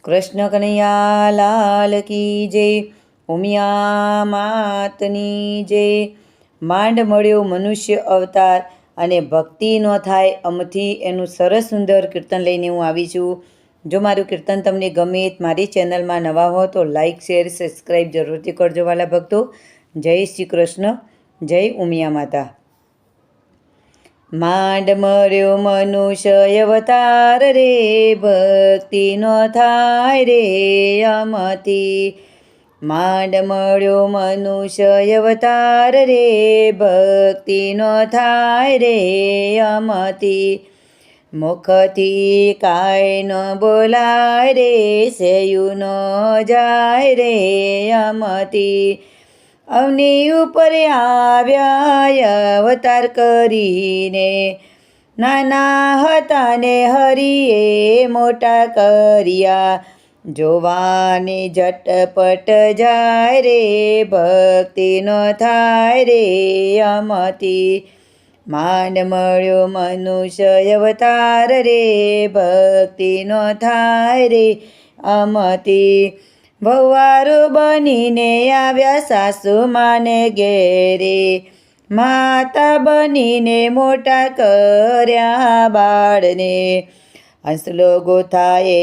કૃષ્ણ કનૈયા લાલ કી જય, ઉમિયા માતની જય। માંડ મળ્યો મનુષ્ય અવતાર અને ભક્તિ ન થાય અમથી એનું સરસ સુંદર કીર્તન લઈને હું આવી છું। જો મારું કીર્તન તમને ગમે, મારી ચેનલમાં નવા હો તો લાઈક શેર સબસ્ક્રાઈબ જરૂરથી કરજો વાલા ભક્તો। જય શ્રી કૃષ્ણ, જય ઉમિયા માતા। માંડ મળ્યો મનુષ્ય અવતાર રે, ભક્તિ ન થાય રે અમથી। માંડ મળ્યો મનુષ્ય અવતાર રે, ભક્તિ ન થાય રે અમથી। મુખથી કાંઈ ન બોલાય રે, સેયું ન જાય રે અમથી। અવની ઉપર આવ્યા અવતાર કરીને, નાના હતા ને હરિએ મોટા કર્યા। જોવાને ઝટપટ જાય રે, ભક્તિ ન થાય રે અમથી। માંડ મળ્યો મનુષ્ય અવતાર રે, ભક્તિ ન થાય રે અમથી। વહુવારો બનીને આવ્યા સાસુ માને ઘેરે, માતા બનીને મોટા કર્યા બાળને। હંસલો ગોથાએ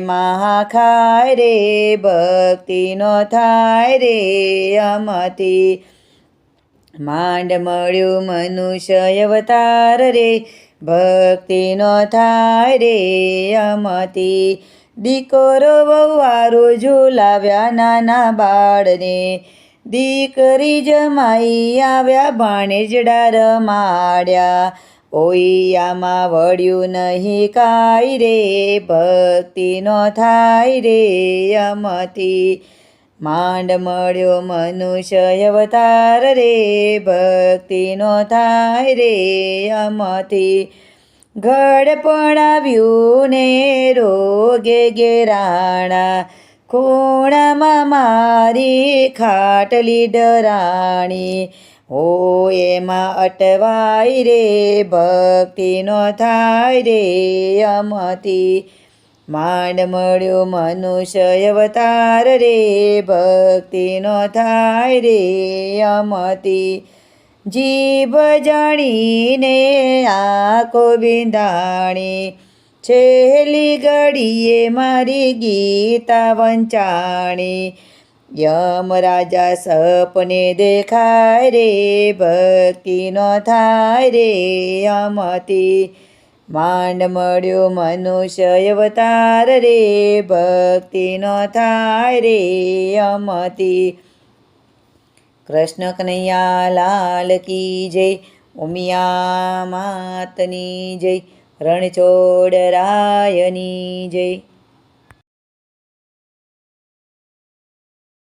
મહા ખાય રે, ભક્તિ ન થાય રે અમથી। માંડ મળ્યું મનુષ્ય અવતાર રે, ભક્તિ ન થાય રે અમથી। દીકરો વહુવારો ઝુલાવ્યા નાના બાળને, દીકરી જમાઈ આવ્યા ભાણેજડા રમાડ્યા। ઓઈયામાં વળ્યું નહીં કાંઈ રે, ભક્તિ ન થાય રે અમથી। માંડ મળ્યો મનુષ્ય અવતાર રે, ભક્તિ ન થાય રે અમથી। ઘડપણ આવ્યું ને રોગે ઘેરાણા, ખૂણામાં મારી ખાટલી ડરાણી। હો એમાં અટવાય રે, ભક્તિ ન થાય રે અમથી। માંડ મળ્યો મનુષ્ય અવતાર રે, ભક્તિ ન થાય રે અમથી। જીભ જાણીને આંખો વિંધાણી, છેલ્લી ઘડીએ મારી ગીતા વંચાણી। યમરાજા સપને દેખાય રે, ભક્તિ ન થાય રે અમથી। માંડ મળ્યો મનુષ્ય અવતાર રે, ભક્તિ ન થાય રે અમથી। કૃષ્ણ કનૈયા લાલ કી જય, ઉમિયા માતની જય, રણછોડ રાયની જય।